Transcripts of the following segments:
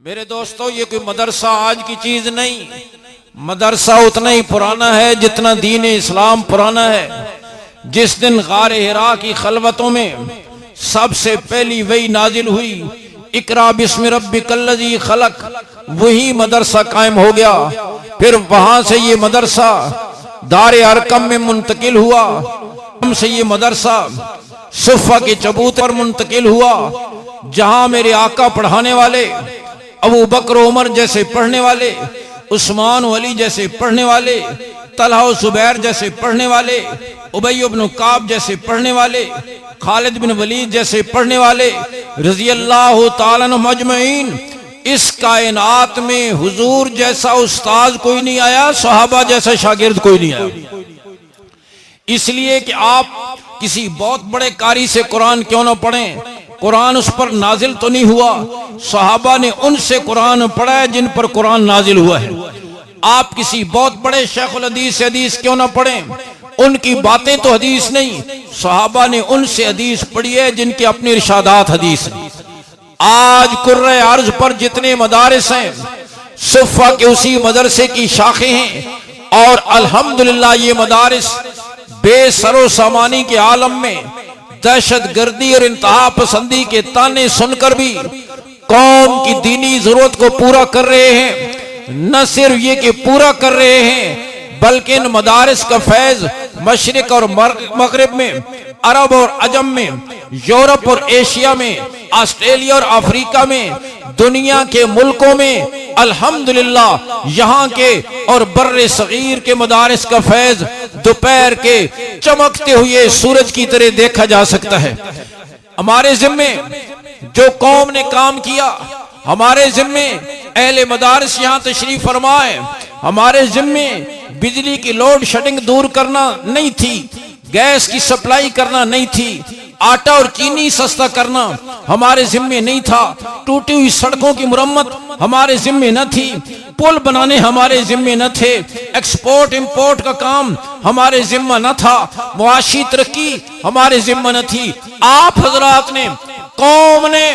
میرے دوستو، یہ کوئی مدرسہ آج کی چیز نہیں، مدرسہ اتنا ہی پرانا ہے جتنا دین اسلام پرانا ہے۔ جس دن غار حرا کی خلوتوں میں سب سے پہلی وحی نازل ہوئی، اقرا بسم ربک الذی خلق، وہی مدرسہ قائم ہو گیا۔ پھر وہاں سے یہ مدرسہ دار ارقم میں منتقل ہوا، ہم سے یہ مدرسہ صفہ کے چبوتر پر منتقل ہوا، جہاں میرے آقا پڑھانے والے، ابو بکر و عمر جیسے پڑھنے والے، عثمان و علی جیسے پڑھنے والے، طلحہ و زبیر جیسے پڑھنے والے، ابی بن کعب جیسے پڑھنے والے، خالد بن ولید جیسے پڑھنے والے، رضی اللہ تعالیٰ عنہم اجمعین۔ اس کائنات میں حضور جیسا استاذ کوئی نہیں آیا، صحابہ جیسا شاگرد کوئی نہیں آیا۔ اس لیے کہ آپ کسی بہت بڑے قاری سے قرآن کیوں نہ پڑھیں، قرآن اس پر نازل تو نہیں ہوا، صحابہ نے ان سے قرآن پڑھا ہے جن پر قرآن نازل ہوا ہے۔ آپ کسی بہت بڑے شیخ الحدیث سے حدیث کیوں نہ پڑھیں، ان کی باتیں تو حدیث نہیں، صحابہ نے ان سے حدیث پڑھی ہے جن کے اپنے ارشادات حدیث ہیں۔ آج کرۂ ارض پر جتنے مدارس ہیں، صفہ کے اسی مدرسے کی شاخیں ہیں، اور الحمدللہ یہ مدارس بے سر و سامانی کے عالم میں دہشت گردی اور انتہا پسندی کے تانے سن کر بھی قوم کی دینی ضرورت کو پورا کر رہے ہیں۔ نہ صرف یہ کہ پورا کر رہے ہیں، بلکہ ان مدارس کا فیض مشرق اور مغرب میں، عرب اور عجم میں، یورپ اور ایشیا میں، آسٹریلیا اور افریقہ میں، دنیا کے ملکوں میں الحمدللہ یہاں کے اور بر صغیر کے مدارس کا فیض دوپہر کے چمکتے ہوئے سورج کی طرح دیکھا جا سکتا ہے۔ ہمارے ذمے جو قوم نے کام کیا، ہمارے ذمے اہل مدارس یہاں تشریف فرمائے، ہمارے ذمے بجلی کی لوڈ شیڈنگ دور کرنا نہیں تھی، گیس کی سپلائی کرنا نہیں تھی، آٹا اور چینی سستا کرنا ہمارے ذمے نہیں تھا، ٹوٹی ہوئی سڑکوں کی مرمت ہمارے ذمے نہ تھی، پل بنانے ہمارے ذمے نہ تھے، ایکسپورٹ امپورٹ کا کام ہمارے ذمہ نہ تھا، معاشی ترقی ہمارے ذمہ نہ تھی۔ آپ حضرات نے، قوم نے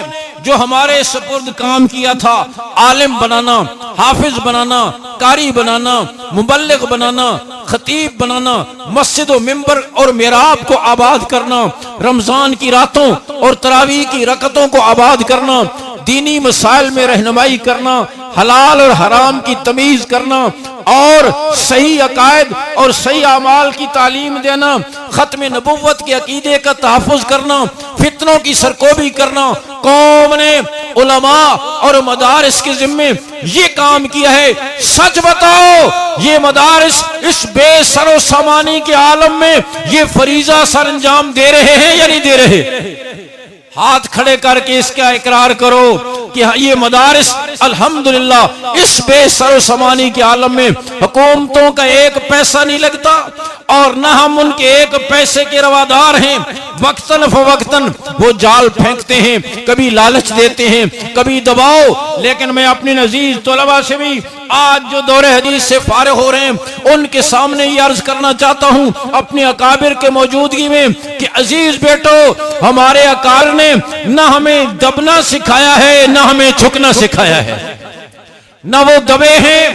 جو ہمارے سپرد کام کیا تھا، عالم بنانا، حافظ بنانا، قاری بنانا، مبلغ بنانا، خطیب بنانا، مسجد و منبر اور محراب کو آباد کرنا، رمضان کی راتوں اور تراویح کی رکعتوں کو آباد کرنا، دینی مسائل میں رہنمائی کرنا، حلال اور حرام کی تمیز کرنا، اور صحیح عقائد اور صحیح اعمال کی تعلیم دینا، ختم نبوت کے عقیدے کا تحفظ کرنا، فتنوں کی سرکوبی کرنا، قوم نے علماء اور مدارس کے ذمے یہ کام کیا ہے۔ سچ بتاؤ، یہ مدارس اس بے سر و سامانی کے عالم میں یہ فریضہ سر انجام دے رہے ہیں یا نہیں دے رہے؟ ہاتھ کھڑے کر کے اس کا اقرار کرو کہ یہ مدارس الحمدللہ اس بے سر و سامانی کے عالم میں حکومتوں کا ایک پیسہ نہیں لگتا، اور نہ ہم ان کے ایک پیسے کے روادار ہیں۔ وقتاً فوقتاً وہ جال پھینکتے ہیں، کبھی لالچ دیتے ہیں، کبھی دباؤ، لیکن میں اپنی عزیز طلباء سے بھی آج جو دور حدیث سے فارغ ہو رہے ہیں ان کے سامنے یہ عرض کرنا چاہتا ہوں اپنے اکابر کے موجودگی میں کہ عزیز بیٹو، ہمارے اکابر نے نہ ہمیں دبنا سکھایا ہے، نہ ہمیں جھکنا سکھایا ہے۔ نہ وہ دبے ہیں،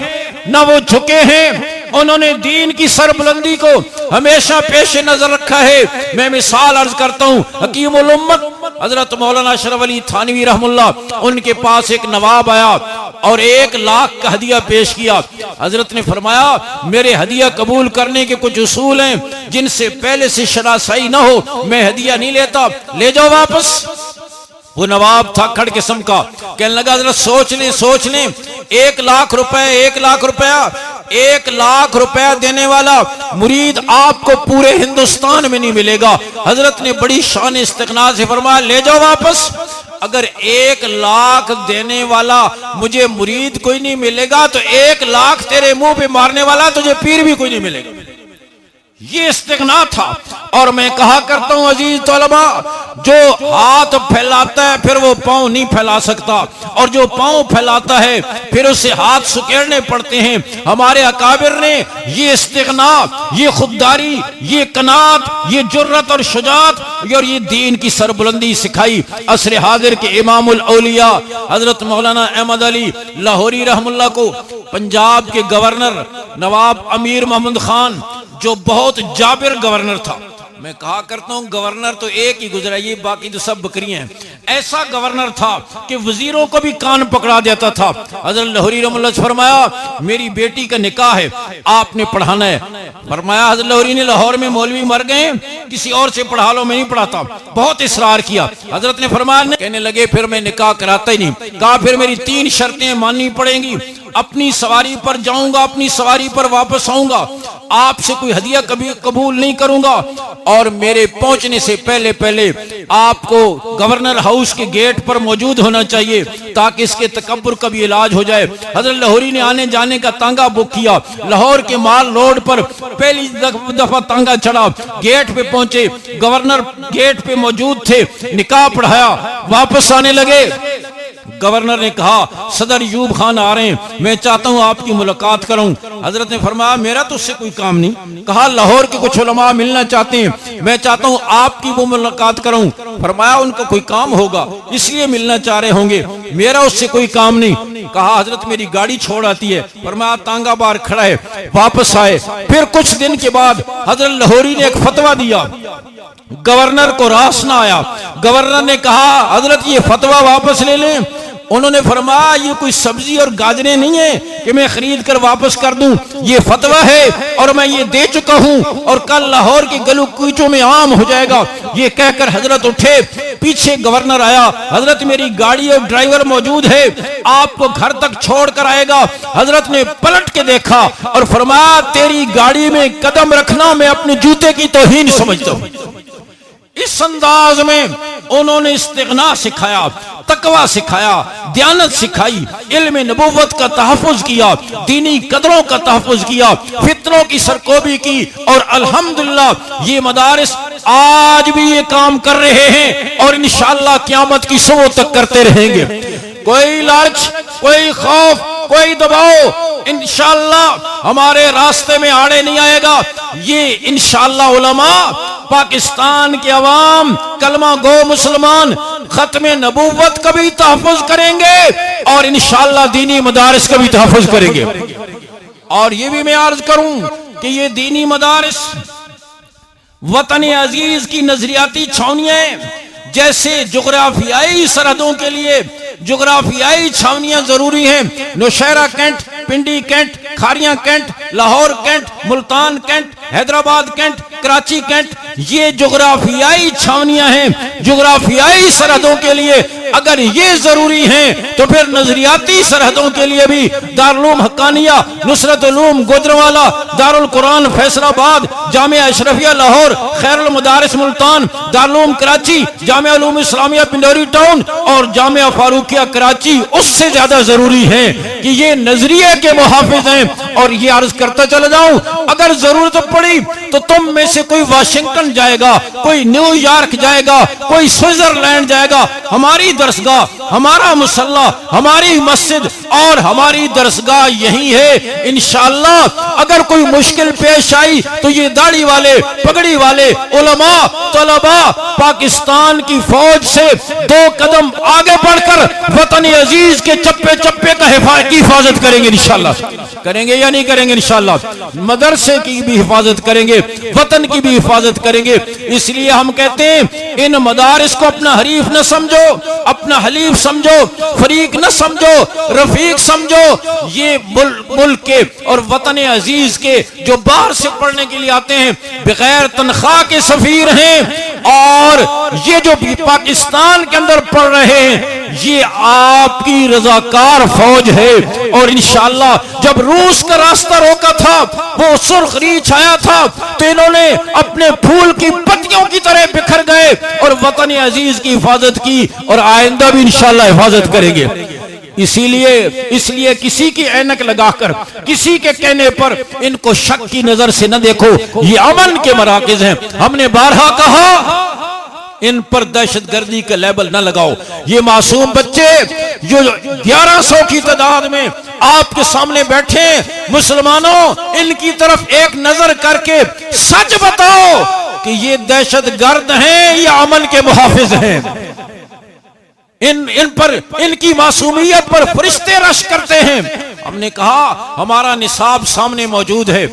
نہ وہ جھکے ہیں، انہوں نے دین کی سربلندی کو ہمیشہ پیش نظر رکھا ہے۔ میں مثال عرض کرتا ہوں، حکیم الامت حضرت مولانا اشرف علی تھانوی رحم اللہ، ان کے پاس ایک نواب آیا اور 1,00,000 کا ہدیہ پیش کیا۔ حضرت نے فرمایا میرے ہدیہ قبول کرنے کے کچھ اصول ہیں جن سے پہلے سے شناسائی نہ ہو میں ہدیہ نہیں لیتا، لے جاؤ واپس۔ وہ نواب تھا کھڑ قسم کا، کہنے لگا حضرت سوچ لیں 1,00,000 روپے، 1,00,000 روپیہ، 1,00,000 روپیہ دینے والا مرید آپ کو پورے ہندوستان میں نہیں ملے گا۔ حضرت نے بڑی شان استغنا سے فرمایا لے جاؤ واپس۔ اگر 1,00,000 دینے والا مجھے مرید کوئی نہیں ملے گا تو 1,00,000 تیرے منہ پہ مارنے والا تجھے پیر بھی کوئی نہیں ملے گا۔ یہ استغنا تھا۔ اور میں کہا کرتا ہوں عزیز طلبا، جو ہاتھ پھیلاتا ہے پھر وہ پاؤں نہیں پھیلا سکتا، اور جو پاؤں پھیلاتا ہے پھر اسے ہاتھ سکیڑنے پڑتے ہیں۔ ہمارے اکابر نے یہ استغنا، یہ خودداری، یہ قناعت، یہ جرت اور شجاعت اور یہ دین کی سربلندی سکھائی۔ عصر حاضر کے امام الاولیاء حضرت مولانا احمد علی لاہوری رحم اللہ کو پنجاب کے گورنر نواب امیر محمد خان، جو بہت جابر گورنر تھا، میں کہا کرتا ہوں گورنر تو ایک ہی گزرا، یہ باقی تو سب بکریاں ہیں، ایسا گورنر تھا کہ وزیروں کو بھی کان پکڑا دیتا تھا۔ حضرت لاہوری رحمۃ اللہ نے فرمایا میری بیٹی کا نکاح ہے، آپ نے پڑھانا ہے۔ فرمایا حضرت لاہوری نے لاہور میں مولوی مر گئے، کسی اور سے پڑھا لو، میں نہیں پڑھاتا، بہت اصرار کیا۔ حضرت نے فرمایا، کہنے لگے پھر میں نکاح کراتا ہی نہیں۔ کہا پھر میری 3 شرطیں ماننی پڑیں گی، اپنی سواری پر جاؤں گا، اپنی سواری پر واپس آؤں گا، آپ سے کوئی ہدیہ کبھی قبول نہیں کروں گا، اور میرے پہنچنے سے پہلے پہلے آپ کو گورنر ہاؤس کے گیٹ پر موجود ہونا چاہیے تاکہ اس کے تکبر کا بھی علاج ہو جائے۔ حضرت لاہوری نے آنے جانے کا تانگا بک کیا، لاہور کے مال روڈ پر پہلی دفعہ تانگا چڑھا، گیٹ پہ پہنچے، گورنر گیٹ پہ موجود تھے، نکاح پڑھایا، واپس آنے لگے۔ گورنر نے کہا صدر ایوب خان آ رہے ہیں، میں چاہتا ہوں آپ کی ملاقات کروں۔ حضرت نے فرمایا میرا تو اس سے کوئی کام نہیں۔ کہا لاہور کے کچھ علماء ملنا چاہتے ہیں، میں چاہتا ہوں آپ کی وہ ملاقات کروں۔ فرمایا ان کا کوئی کام ہوگا اس لیے ملنا چاہ رہے ہوں گے، میرا اس سے کوئی کام نہیں۔ کہا حضرت میری گاڑی چھوڑ آتی ہے۔ فرمایا تانگا بار کھڑا ہے، واپس آئے۔ پھر کچھ دن کے بعد حضرت لاہوری نے ایک فتویٰ دیا، گورنر کو راس نہ آیا۔ گورنر نے کہا حضرت یہ فتویٰ واپس لے لیں۔ انہوں نے فرمایا یہ کوئی سبزی اور گاجریں نہیں ہیں کہ میں خرید کر واپس کر دوں، یہ فتویٰ ہے اور میں یہ دے چکا ہوں اور کل لاہور کے گلو کوچوں میں عام ہو جائے گا۔ یہ کہہ کر حضرت اٹھے، پیچھے گورنر آیا، حضرت میری گاڑی اور ڈرائیور موجود ہے، آپ کو گھر تک چھوڑ کر آئے گا۔ حضرت نے پلٹ کے دیکھا اور فرمایا تیری گاڑی میں قدم رکھنا میں اپنے جوتے کی توہین سمجھتا ہوں۔ اس انداز میں انہوں نے استغنا سکھایا، تقوی سکھایا، دیانت سکھائی، علم نبوت کا تحفظ کیا، دینی قدروں کا تحفظ کیا، فتنوں کی سرکوبی کی، اور الحمدللہ یہ مدارس آج بھی یہ کام کر رہے ہیں اور انشاءاللہ قیامت کی صبح تک کرتے رہیں گے۔ کوئی لالچ، کوئی خوف، کوئی دباؤ انشاءاللہ ہمارے راستے میں آڑے نہیں آئے گا۔ یہ انشاءاللہ علماء پاکستان کے عوام، کلمہ گو مسلمان ختم نبوت کا بھی تحفظ کریں گے اور انشاءاللہ دینی مدارس کا بھی تحفظ کریں گے۔ اور یہ بھی میں عرض کروں کہ یہ دینی مدارس وطن عزیز کی نظریاتی چھاونیاں ہیں۔ جیسے جغرافیائی سرحدوں کے لیے جغرافیائی چھاونیاں ضروری ہیں، Nowshera cantt, Pindi cantt, Kharian cantt, Lahore cantt, Multan cantt, Hyderabad cantt, Karachi cantt, یہ جغرافیائی چھاونیاں ہیں۔ جغرافیائی سرحدوں کے لیے اگر یہ ضروری ہیں تو پھر نظریاتی سرحدوں کے لیے بھی دارالعلوم حقانیہ، نصرت علوم گوجرانوالہ، دارالقرآن فیصل آباد، جامعہ اشرفیہ لاہور، خیر المدارس ملتان، دارالعلوم کراچی، جامعہ علوم اسلامیہ پنڈوری ٹاؤن اور جامعہ فاروقیہ کراچی اس سے زیادہ ضروری ہیں کہ یہ نظریے کے محافظ ہیں۔ اور یہ عرض کرتا چلا جاؤں، اگر ضرورت پڑی تو تم میں سے کوئی واشنگٹن جائے گا، کوئی نیو یارک جائے گا، کوئی سوئٹزرلینڈ جائے گا، ہماری درسگاہ، ہمارا مصلی، ہماری مسجد اور ہماری درسگاہ یہی ہے۔ انشاءاللہ اگر کوئی مشکل پیش آئی تو یہ داڑھی والے، پگڑی والے علماء، طلباء پاکستان کی فوج سے 2 قدم آگے بڑھ کر وطن عزیز کے چپے چپے کا حفاظت کریں گے۔ انشاءاللہ کریں گے یا نہیں کریں گے؟ انشاءاللہ مدرسے کی بھی حفاظت کریں گے، وطن کی بھی حفاظت کریں گے۔ اس لیے ہم کہتے ہیں ان مدارس کو اپنا حریف نہ سمجھو، اپنا حلیف سمجھو، فریق نہ سمجھو، رفیق سمجھو۔ یہ ملک کے اور وطن عزیز کے جو باہر سے پڑھنے کے لیے آتے ہیں بغیر تنخواہ کے سفیر ہیں، اور یہ جو پاکستان کے اندر پڑھ رہے ہیں یہ آپ کی رضاکار فوج ہے۔ اور انشاءاللہ جب روس کا راستہ روکا تھا، وہ سرخ ریچھ آیا تھا تو انہوں نے اپنے پھول کی پتیوں کی طرح بکھر گئے اور وطن عزیز کی حفاظت کی، اور آئندہ بھی انشاءاللہ حفاظت کریں گے۔ اسی لیے کسی کی اینک لگا کر کسی کے کہنے پر ان کو شک کی نظر سے نہ دیکھو، یہ امن کے مراکز ہیں۔ ہم نے بارہا کہا ان پر دہشت گردی کا لیبل نہ لگاؤ۔ یہ معصوم بچے جو 1100 کی تعداد میں آپ کے سامنے بیٹھے، مسلمانوں ان کی طرف ایک نظر کر کے سچ بتاؤ کہ یہ دہشت گرد ہیں یا امن کے محافظ ہیں؟ ان کی معصومیت پر فرشتے رش کرتے ہیں۔ ہم نے کہا ہمارا نصاب سامنے موجود ہے،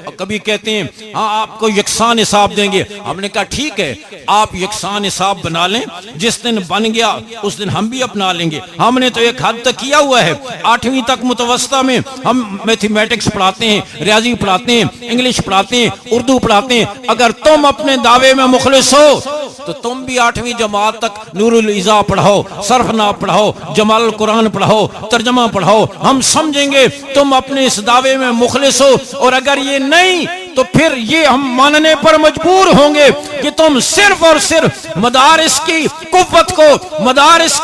اور کبھی کہتے ہیں ہاں آپ کو یکساں نصاب دیں گے۔ ہم نے کہا ٹھیک ہے، آپ یکساں نصاب بنا لیں، جس دن بن گیا اس دن ہم بھی اپنا لیں گے۔ ہم نے تو ایک حد تک کیا ہوا ہے، 8ویں تک متوسطہ میں ہم میتھمیٹکس پڑھاتے ہیں، ریاضی پڑھاتے ہیں، انگلش پڑھاتے ہیں، اردو پڑھاتے ہیں۔ اگر تم اپنے دعوے میں مخلص ہو تو تم بھی 8ویں جماعت تک نور العزا پڑھاؤ، صرف ناب پڑھاؤ، جمال القرآن پڑھاؤ، ترجمہ پڑھاؤ، ہم سمجھیں گے تم اپنے اس دعوے میں مخلص ہو۔ اور اگر یہ نہیں تو پھر یہ ہم ماننے پر مجبور ہوں گے کہ تم صرف اور صرف مدارس کی قوت کو، مدارس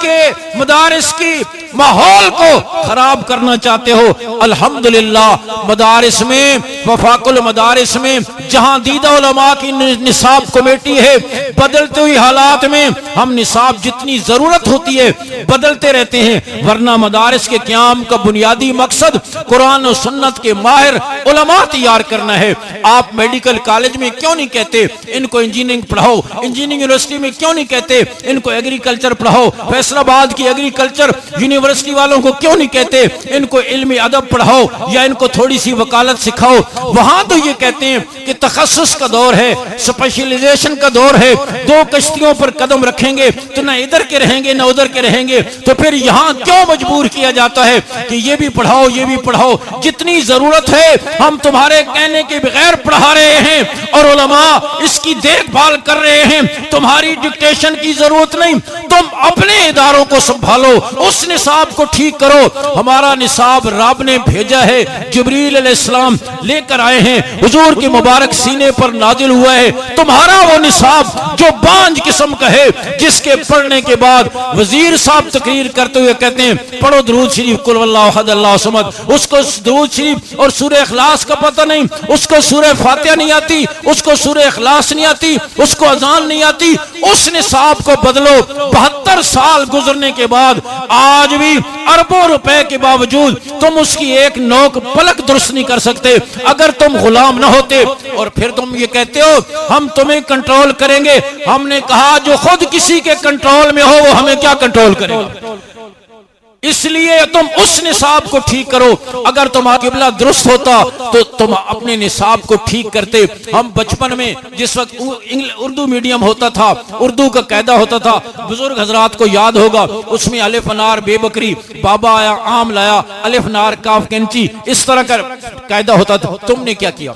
کی ماحول کو خراب کرنا چاہتے ہو۔ الحمدللہ مدارس میں، وفاق المدارس میں جہاں دیدہ علماء کی نصاب کمیٹی ہے، بدلتے ہوئی حالات میں ہم نصاب جتنی ضرورت ہوتی ہے بدلتے رہتے ہیں، ورنہ مدارس کے قیام کا بنیادی مقصد قرآن و سنت کے ماہر علماء تیار کرنا ہے۔ آپ میڈیکل کالج میں کیوں نہیں کہتے ان کو انجینئرنگ پڑھاؤ؟ انجینئرنگ یونیورسٹی میں کیوں نہیں کہتے ان کو ایگریکلچر پڑھاؤ؟ فیصل آباد کی ایگریکلچر یونیورسٹی والوں کو کیوں نہیں کہتے ان کو علم ادب پڑھاؤ یا ان کو تھوڑی سی وکالت سکھاؤ؟ وہاں تو یہ کہتے ہیں کہ تخصص کا دور ہے، اسپیشلائزیشن کا دور ہے، دو کشتیوں پر قدم رکھیں گے تو نہ ادھر کے رہیں گے نہ ادھر کے رہیں گے۔ تو پھر یہاں کیوں مجبور کیا جاتا ہے کہ یہ بھی پڑھاؤ یہ بھی پڑھاؤ؟ جتنی ضرورت ہے ہم تمہارے کہنے کے بغیر پڑھا رہے ہیں، اور علماء اس کی دیکھ بھال کر رہے ہیں۔ تمہاری ڈکٹیشن کی ضرورت نہیں، تم اپنے اداروں کو سنبھالو، اس نصاب کو ٹھیک کرو۔ ہمارا نصاب رب نے بھیجا ہے، جبریل علیہ السلام لے کر آئے ہیں، حضور کے مبارک سینے پر نازل ہوا ہے۔ تمہارا وہ نصاب جو بانج قسم کا ہے، جس کے پڑھنے کے بعد وزیر صاحب تقریر کرتے ہوئے کہتے ہیں پڑھو درود شریف قل واللہ احد اللہ صمد، اس کو درود شریف اور سورہ اخلاص کا پتہ نہیں، اس کو سورہ فاتحہ نہیں آتی، اس کو سورہ اخلاص نہیں آتی، اس کو اذان نہیں آتی۔ اس نصاب کو بدلو۔ 72 سال گزرنے کے بعد آج بھی اربوں روپے کے باوجود تم اس کی ایک نوک پلک درست نہیں کر سکتے۔ اگر تم غلام نہ ہوتے اور پھر تم یہ کہتے ہو ہم تمہیں کنٹرول کریں گے، ہم نے کہا جو خود کسی کے کنٹرول میں ہو وہ ہمیں کیا کنٹرول کرے گا؟ اس لیے تم اس نصاب کو ٹھیک کرو۔ اگر تمہارا قبلہ درست ہوتا تو تم اپنے نصاب کو ٹھیک کرتے۔ ہم بچپن میں جس وقت اردو میڈیم ہوتا تھا، اردو کا قاعدہ ہوتا تھا، بزرگ حضرات کو یاد ہوگا، اس میں الف انار بے بکری، بابا آیا آم لایا، الف نار کاف کینچی، اس طرح کا قاعدہ ہوتا تھا۔ تم نے کیا کیا؟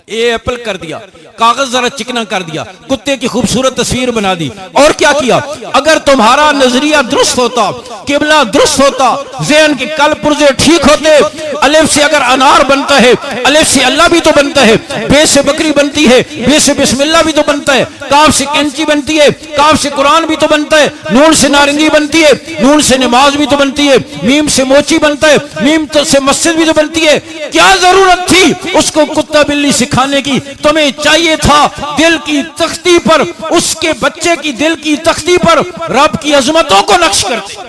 اے ایپل کر دیا، کاغذ ذرا چکنا کر دیا، کتے کی خوبصورت تصویر بنا دی، اور کیا کیا؟ اگر تمہارا نظریہ درست ہوتا، قبلہ درست ہوتا، ذہن کے کل پرزے ٹھیک ہوتے، الف سے اگر انار بنتا ہے، الف سے اللہ بھی تو بنتا ہے، بے سے بکری بنتی ہے، بے سے بسم اللہ بھی تو بنتا ہے، کاف سے کینچی بنتی ہے، کاف سے قرآن بھی تو بنتا ہے، نون سے نارنگی بنتی ہے، نون سے نماز بھی تو بنتی ہے، میم سے موچی بنتا ہے، میم سے مسجد بھی تو بنتی ہے۔ کیا ضرورت تھی اس کو کتا بلی سکھانے کی؟ تمہیں چاہیے تھا دل کی تختی پر، اس کے بچے کی دل کی تختی پر رب کی عظمتوں کو نقش کرتے،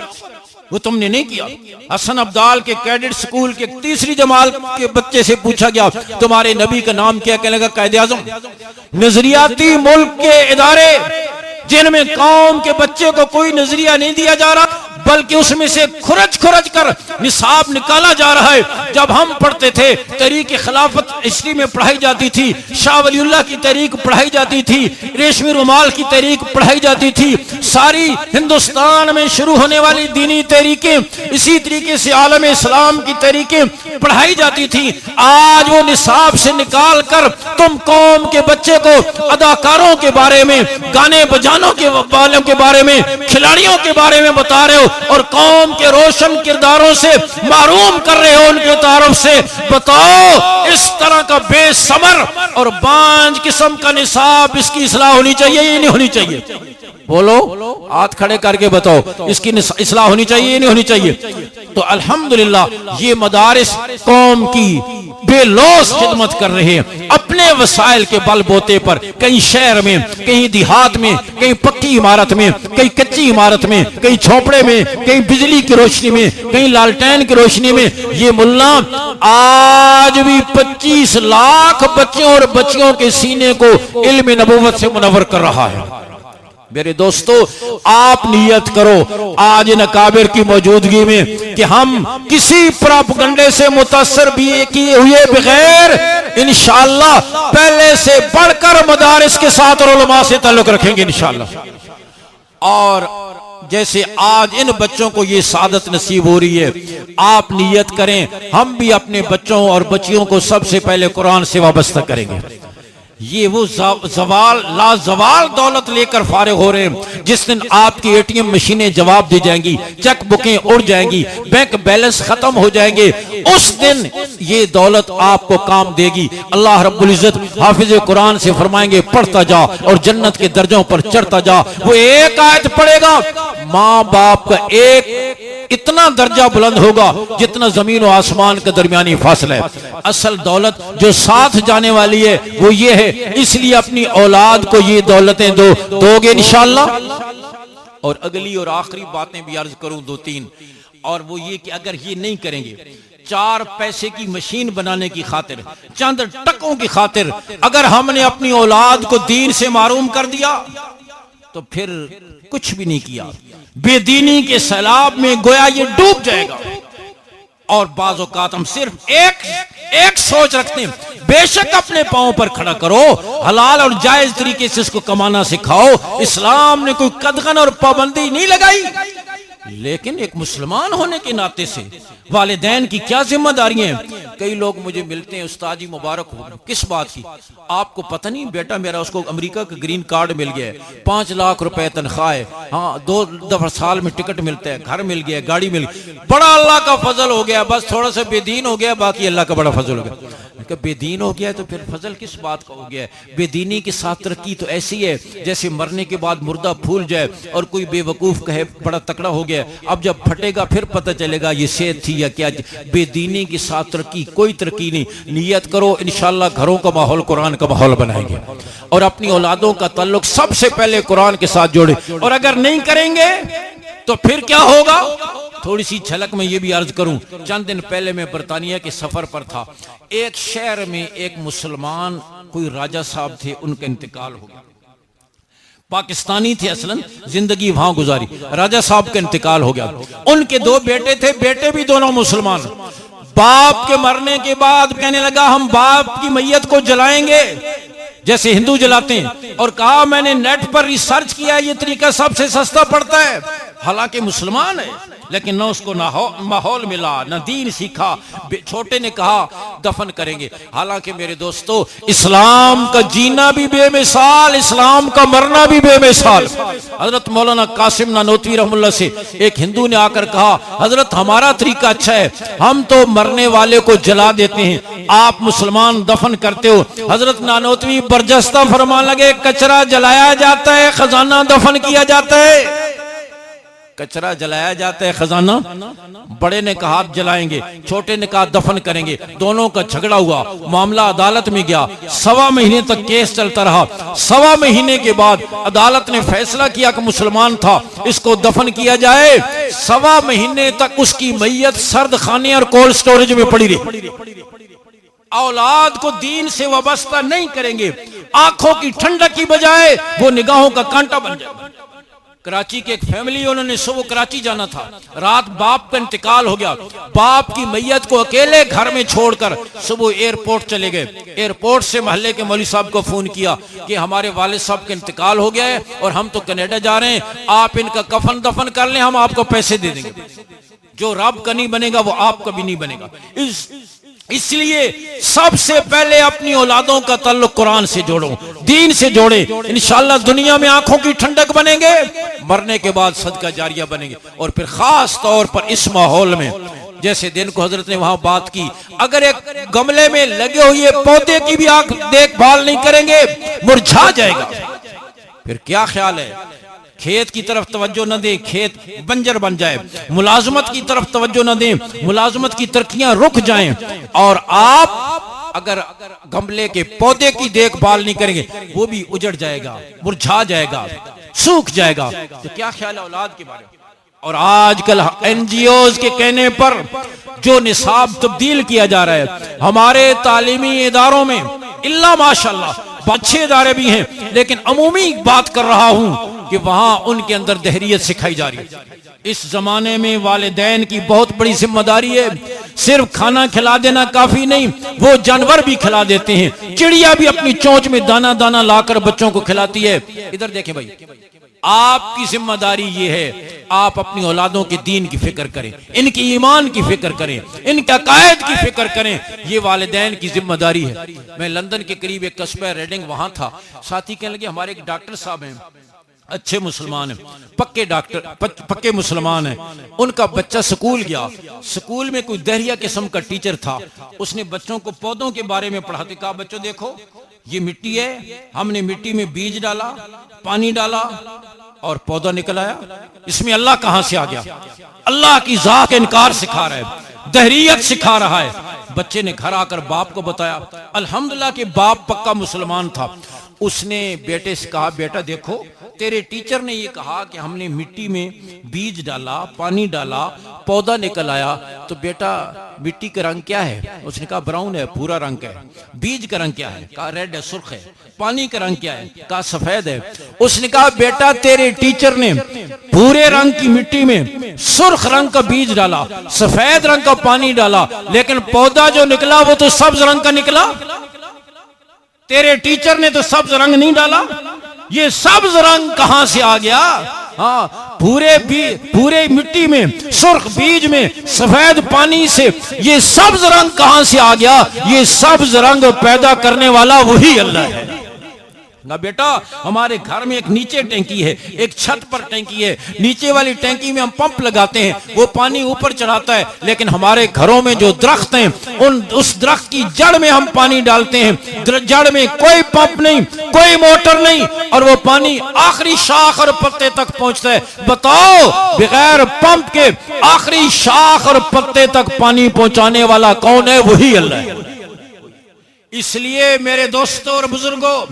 وہ تم نے نہیں کیا۔ حسن عبدال کے کیڈٹ سکول کے 3ری جماعت کے بچے سے پوچھا گیا تمہارے نبی کا نام کیا؟ کہنے لگا قائد اعظم۔ نظریاتی ملک کے ادارے جن میں قوم کے بچے کو کوئی نظریہ نہیں دیا جا رہا بلکہ اس میں سے کھرچ کر نصاب نکالا جا رہا ہے۔ جب ہم پڑھتے تھے تحریک خلافت ہسٹری میں پڑھائی جاتی تھی، شاہ ولی اللہ کی تحریک پڑھائی جاتی تھی، ریشمی رومال کی تحریک پڑھائی جاتی تھی، ساری ہندوستان میں شروع ہونے والی دینی تحریکیں، اسی طریقے سے عالم اسلام کی تحریکیں پڑھائی جاتی تھی۔ آج وہ نصاب سے نکال کر تم قوم کے بچے کو اداکاروں کے بارے میں، گانے بجانوں کے والوں کے بارے میں، کھلاڑیوں کے بارے میں بتا رہے ہو، اور قوم کے روشن کرداروں سے محروم کر رہے ہو ان کے تعارف سے۔ بتاؤ اس طرح کا بے ثمر اور بانج قسم کا نصاب، اس کی اصلاح ہونی چاہیے یا نہیں ہونی چاہیے؟ بولو، ہاتھ کھڑے کر کے بتاؤ اس کی اصلاح ہونی چاہیے یا نہیں ہونی چاہیے؟ تو الحمدللہ یہ مدارس قوم کی بے لوث خدمت کر رہے ہیں اپنے وسائل کے بل بوتے پر، کہیں شہر میں، کہیں دیہات میں، کہیں پکی عمارت میں، کہیں کچی عمارت میں، کہیں جھونپڑے میں، کہیں بجلی کی روشنی میں، کہیں لالٹین کی روشنی میں۔ یہ ملا آج بھی 25 لاکھ بچوں اور بچیوں کے سینے کو علم نبوت سے منور کر رہا ہے۔ میرے دوستو، آپ نیت کرو آج ان اکابر کی موجودگی میں کہ ہم کسی پراپگنڈے سے متاثر بھی کیے ہوئے بغیر انشاءاللہ پہلے سے بڑھ کر مدارس کے ساتھ اور علماء سے تعلق رکھیں گے انشاءاللہ۔ اور جیسے آج ان بچوں کو یہ سعادت نصیب ہو رہی ہے، آپ نیت کریں ہم بھی اپنے بچوں اور بچیوں کو سب سے پہلے قرآن سے وابستہ کریں گے۔ یہ وہ زوال لا زوال دولت لے کر فارغ ہو رہے ہیں۔ جس دن آپ کی اے ٹی ایم مشینیں جواب دی جائیں گی، چیک بکیں اڑ جائیں گی، بینک بیلنس ختم ہو جائیں گے، اس دن یہ دولت آپ کو کام دے گی۔ اللہ رب العزت حافظ قرآن سے فرمائیں گے پڑھتا جا اور جنت کے درجوں پر چڑھتا جا۔ وہ ایک آیت پڑھے گا، ماں باپ کا ایک اتنا درجہ بلند ہوگا جتنا زمین و آسمان کا درمیانی فاصلہ ہے۔ اصل دولت جو ساتھ جانے والی ہے وہ یہ ہے، اس لیے اپنی اولاد کو یہ دولتیں دو گے انشاءاللہ۔ اور اگلی اور آخری باتیں بھی عرض کروں 2-3، اور وہ یہ کہ اگر یہ نہیں کریں گے، 4 پیسے کی مشین بنانے کی خاطر، چند ٹکوں کی خاطر اگر ہم نے اپنی اولاد کو دین سے محروم کر دیا تو پھر کچھ بھی نہیں کیا، بے دینی کے سیلاب میں گویا یہ ڈوب جائے گا۔ اور بعض اوقات ہم صرف ایک سوچ رکھتے ہیں، بے شک اپنے پاؤں پر کھڑا کرو، حلال اور جائز طریقے سے اس کو کمانا سکھاؤ۔ اسلام نے کوئی قدغن اور پابندی نہیں لگائی، لیکن ایک مسلمان ہونے کے ناطے سے والدین کی کیا ذمہ داریاں ہیں۔ کئی لوگ مجھے ملتے ہیں، استاد جی مبارک ہو، کس بات کی؟ آپ کو پتہ نہیں بیٹا میرا اس کو امریکہ کا گرین کارڈ مل گیا ہے، 5 لاکھ روپے تنخواہ ہے، ہاں 2 دفعہ سال میں ٹکٹ ملتا ہے، گھر مل گیا، گاڑی مل گئی، بڑا اللہ کا فضل ہو گیا، بس تھوڑا سا بے دین ہو گیا، باقی اللہ کا بڑا فضل ہو گیا۔ کہ بے دین ہو گیا تو پھر فضل کس بات کا ہو گیا ہے؟ بے دینی کے ساتھ ترقی تو ایسی ہے جیسے مرنے کے بعد مردہ پھول جائے اور کوئی بے وقوف کہے بڑا تکڑا ہو گیا، اب جب پھٹے گا پھر پتہ چلے گا یہ صحت تھی یا کیا۔ بے دینی کے ساتھ ترقی کوئی ترقی نہیں۔ نیت کرو انشاءاللہ گھروں کا ماحول قرآن کا ماحول بنائیں گے، اور اپنی اولادوں کا تعلق سب سے پہلے قرآن کے ساتھ جوڑے۔ اور اگر نہیں کریں گے تو پھر کیا ہوگا؟ تھوڑی سی جھلک میں یہ بھی عرض کروں، چند دن پہلے میں برطانیہ کے سفر پر تھا، ایک شہر میں ایک مسلمان کوئی راجہ صاحب تھے، ان کا انتقال ہو گیا، پاکستانی تھے اصلاً، زندگی وہاں گزاری، راجہ صاحب کا انتقال ہو گیا۔ ان کے 2 بیٹے تھے، بیٹے بھی دونوں مسلمان۔ باپ کے مرنے کے بعد کہنے لگا ہم باپ کی میت کو جلائیں گے جیسے ہندو جلاتے ہیں، اور کہا میں نے نیٹ پر ریسرچ کیا یہ طریقہ سب سے سستا پڑتا ہے، حالانکہ مسلمان ہے لیکن نہ اس کو ماحول ملا، نہ دین سیکھا۔ چھوٹے نے کہا دفن کریں گے، حالانکہ میرے دوستو اسلام کا جینا بھی بے مثال، اسلام کا مرنا بھی بے مثال۔ حضرت مولانا قاسم نانوتوی رحم اللہ سے ایک ہندو نے آ کر کہا حضرت ہمارا طریقہ اچھا ہے، ہم تو مرنے والے کو جلا دیتے ہیں، آپ مسلمان دفن کرتے ہو۔ حضرت نانوتوی برجستہ فرمان لگے کچرا جلایا جاتا ہے، خزانہ دفن کیا جاتا ہے۔ کچرا جلایا جاتا ہے، خزانہ؟ بڑے نے کہا آپ جلائیں گے، چھوٹے نے کہا دفن کریں گے۔ دونوں کا جھگڑا ہوا، معاملہ عدالت میں گیا، 1.25 مہینے تک کیس چلتا رہا۔ 1.25 مہینے کے بعد عدالت نے فیصلہ کیا کہ مسلمان تھا، اس کو دفن کیا جائے۔ 1.25 مہینے تک اس کی میت سرد خانے اور کولڈ سٹوریج میں پڑی رہی۔ اولاد کو دین سے وابستہ نہیں کریں گے، آنکھوں کی ٹھنڈک کی بجائے وہ نگاہوں کا کانٹا بن جائے۔ کراچی کے ایک فیملی، انہوں نے صبح کراچی جانا تھا، رات باپ کا انتقال ہو گیا، باپ کی میت کو اکیلے گھر میں چھوڑ کر صبح ایئرپورٹ چلے گئے۔ ایئرپورٹ سے محلے کے مولوی صاحب کو فون کیا کہ ہمارے والد صاحب کا انتقال ہو گیا ہے اور ہم تو کینیڈا جا رہے ہیں، آپ ان کا کفن دفن کر لیں، ہم آپ کو پیسے دے دیں گے۔ جو رب کا نہیں بنے گا وہ آپ کا بھی نہیں بنے گا۔ اس لیے سب سے پہلے اپنی اولادوں کا تعلق قرآن سے جوڑو، دین سے جوڑے، انشاءاللہ دنیا میں آنکھوں کی ٹھنڈک بنیں گے، مرنے کے بعد صدقہ جاریہ بنیں گے۔ اور پھر خاص طور پر اس ماحول میں جیسے دن کو حضرت نے وہاں بات کی، اگر ایک گملے میں لگے ہوئے پودے کی بھی آنکھ دیکھ بھال نہیں کریں گے مرجھا جائے گا۔ پھر کیا خیال ہے کھیت کی طرف توجہ نہ دیں، کھیت بنجر بن جائے، ملازمت کی طرف توجہ نہ دیں، ملازمت کی ترقیاں رک جائیں، اور آپ اگر گملے کے پودے کی دیکھ بھال نہیں کریں گے وہ بھی اجڑ جائے گا، مرجھا جائے گا، سوکھ جائے گا۔ تو کیا خیال ہے اولاد کے بارے میں؟ اور آج کل این جی اوز کے کہنے پر جو نصاب تبدیل کیا جا رہا ہے ہمارے تعلیمی اداروں میں، اللہ ماشاءاللہ اچھے ادارے بھی ہیں، لیکن عمومی بات کر رہا ہوں کہ وہاں ان کے اندر دہریت سکھائی جا رہی ہے۔ اس زمانے میں والدین کی بہت بڑی ذمہ داری ہے، صرف کھانا کھلا دینا کافی نہیں، وہ جانور بھی کھلا دیتے ہیں، چڑیا بھی اپنی چونچ میں دانا دانا لا کر بچوں کو کھلاتی ہے۔ ادھر دیکھیں بھائی، آپ کی ذمہ داری یہ ہے آپ اپنی اولادوں کے دین کی فکر کریں، ان کی ایمان کی فکر کریں، ان کے عقائد کی فکر کریں، یہ والدین کی ذمہ داری ہے۔ میں لندن کے قریب ایک قصبہ ریڈنگ وہاں تھا، ساتھی کہنے لگے ہمارے ایک ڈاکٹر صاحب ہیں، اچھے مسلمان ہیں، پکے ڈاکٹر، پکے مسلمان ہیں، ان کا بچہ سکول گیا، سکول میں کوئی دہریہ قسم کا ٹیچر تھا، اس نے بچوں کو پودوں کے بارے میں پڑھاتے، کہا بچوں دیکھو یہ مٹی ہے، ہم نے مٹی میں بیج ڈالا، پانی ڈالا اور پودا نکل آیا، اس میں اللہ کہاں سے آ گیا؟ اللہ کی ذات کا انکار سکھا رہا ہے، دہریت سکھا رہا ہے۔ بچے نے گھر آ کر باپ کو بتایا، الحمدللہ کہ باپ پکا مسلمان تھا، اس نے بیٹے سے کہا بیٹا دیکھو تیرے ٹیچر نے یہ کہا کہ ہم نے مٹی میں بیج ڈالا، پانی ڈالا، پودا نکل آیا، تو بیٹا مٹی کا رنگ کیا ہے؟ اس نے کہا براؤن ہے، پورا رنگ ہے۔ بیج کا رنگ کیا ہے؟ کہا ریڈ ہے، سرخ ہے۔ پانی کا رنگ کیا ہے؟ کہا سفید ہے۔ اس نے کہا بیٹا تیرے ٹیچر نے پورے رنگ کی مٹی میں سرخ رنگ کا بیج ڈالا، سفید رنگ کا پانی ڈالا، لیکن پودا جو نکلا وہ تو سبز رنگ کا نکلا۔ تیرے ٹیچر نے تو سبز رنگ نہیں ڈالا، یہ سبز رنگ کہاں سے آ گیا؟ ہاں پورے مٹی میں سرخ بیج میں سفید پانی سے یہ سبز رنگ کہاں سے آ گیا؟ یہ سبز رنگ پیدا کرنے والا وہی اللہ ہے۔ بیٹا ہمارے گھر میں ایک نیچے ٹینکی ہے، ایک چھت پر ٹینکی ہے، نیچے والی ٹینکی میں ہم پمپ لگاتے ہیں، وہ پانی اوپر چڑھاتا ہے، لیکن ہمارے گھروں میں جو درخت ہیں اس درخت کی جڑ میں ہم پانی ڈالتے ہیں، جڑ میں کوئی پمپ نہیں، کوئی موٹر نہیں، اور وہ پانی آخری شاخ اور پتے تک پہنچتا ہے۔ بتاؤ بغیر پمپ کے آخری شاخ اور پتے تک پانی پہنچانے والا کون ہے؟ وہی اللہ ہے۔ اس لیے میرے دوستوں اور بزرگوں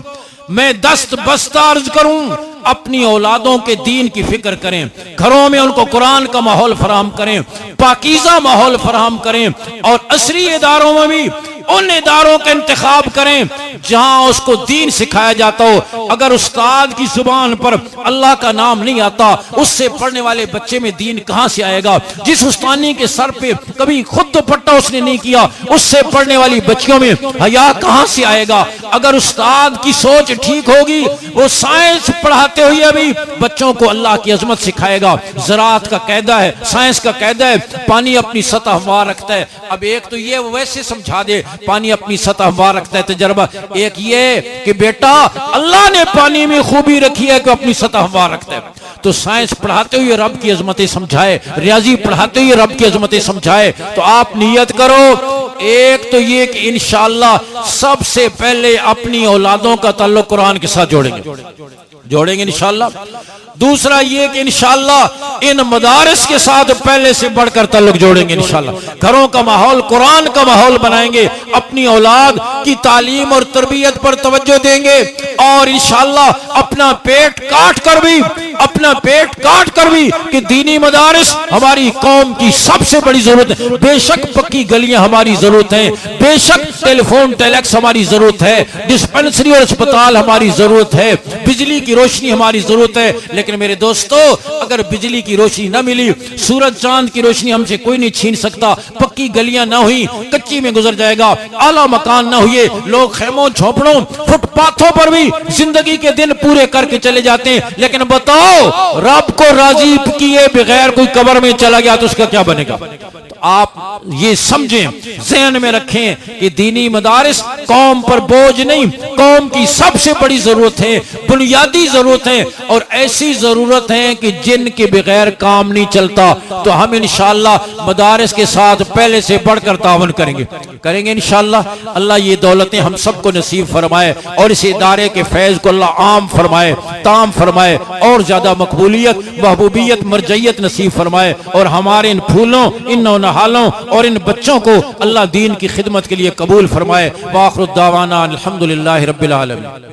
میں دست بستہ عرض کروں اپنی اولادوں کے دین کی فکر کریں، گھروں میں ان کو قرآن کا ماحول فراہم کریں، پاکیزہ ماحول فراہم کریں، اور عصری اداروں میں بھی ان اداروں کا انتخاب کریں جہاں اس کو دین سکھایا جاتا ہو۔ اگر استاد کی زبان پر اللہ کا نام نہیں آتا، اس سے پڑھنے والے بچے میں دین کہاں سے آئے گا؟ جس استانی کے سر پہ کبھی خود دوپٹہ اس نے نہیں کیا، اس سے پڑھنے والی بچیوں میں حیا کہاں سے آئے گا؟ اگر استاد کی سوچ ٹھیک ہوگی، وہ سائنس پڑھاتے ہوئے بھی بچوں کو اللہ کی عظمت سکھائے گا۔ زراعت کا قاعدہ ہے، سائنس کا قاعدہ ہے، پانی اپنی سطح ہموار رکھتا ہے۔ اب ایک تو یہ ویسے سمجھا دے پانی اپنی سطح ہموار رکھتا ہے تجربہ، ایک یہ کہ بیٹا اللہ نے پانی میں خوبی رکھی ہے کہ اپنی سطح ہموار رکھتا ہے۔ تو سائنس پڑھاتے ہوئے رب کی عظمتیں سمجھائے، ریاضی پڑھاتے ہوئے رب کی عظمتیں سمجھائے۔ تو آپ نیت کرو، ایک تو یہ کہ انشاءاللہ سب سے پہلے اپنی اولادوں کا تعلق قرآن کے ساتھ جوڑیں گے انشاءاللہ۔ دوسرا یہ کہ انشاءاللہ ان مدارس کے ساتھ پہلے سے بڑھ کر تعلق جوڑیں گے انشاءاللہ، گھروں کا ماحول قرآن کا ماحول بنائیں گے، اپنی اولاد کی تعلیم اور تربیت پر توجہ دیں گے، اور انشاءاللہ اپنا پیٹ کاٹ کر بھی کہ دینی مدارس ہماری قوم کی سب سے بڑی ضرورت ہے۔ بے شک پکی گلیاں ہماری ضرورت ہیں، بے شک ٹیلی فون ٹیلیکس ہماری ضرورت ہے، ڈسپنسری اور اسپتال ہماری ضرورت ہے، بجلی کی روشنی ہماری ضرورت ہے، لیکن میرے دوستو اگر بجلی کی روشنی نہ ملی، سورج چاند کی روشنی ہم سے کوئی نہیں چھین سکتا، پکی گلیاں نہ ہوئی کچی میں گزر جائے گا، اعلیٰ مکان نہ ہوئے لوگ خیموں جھونپڑوں فٹ پاتھوں پر بھی زندگی کے دن پورے کر کے چلے جاتے ہیں، لیکن بتاؤ رب کو راضی کیے بغیر کوئی قبر میں چلا گیا تو اس کا کیا بنے گا؟ آپ یہ سمجھیں، ذہن میں رکھیں کہ دینی مدارس قوم پر بوجھ نہیں، قوم کی سب سے بڑی ضرورت ہے، بنیادی ضرورت ہے، اور ایسی ضرورت ہے کہ جن کے بغیر کام نہیں چلتا۔ تو ہم انشاءاللہ مدارس کے ساتھ پہلے سے بڑھ کر تعاون کریں گے انشاءاللہ۔ اللہ یہ دولتیں ہم سب کو نصیب فرمائے، اور اس ادارے کے فیض کو اللہ عام فرمائے، تام فرمائے، اور زیادہ مقبولیت، محبوبیت، مرجعیت نصیب فرمائے، اور ہمارے ان پھولوں، ان نونہالوں اور ان بچوں کو اللہ دین کی خدمت کے لیے قبول فرمائے۔ وآخر الدعوانا الحمدللہ رب العالمین۔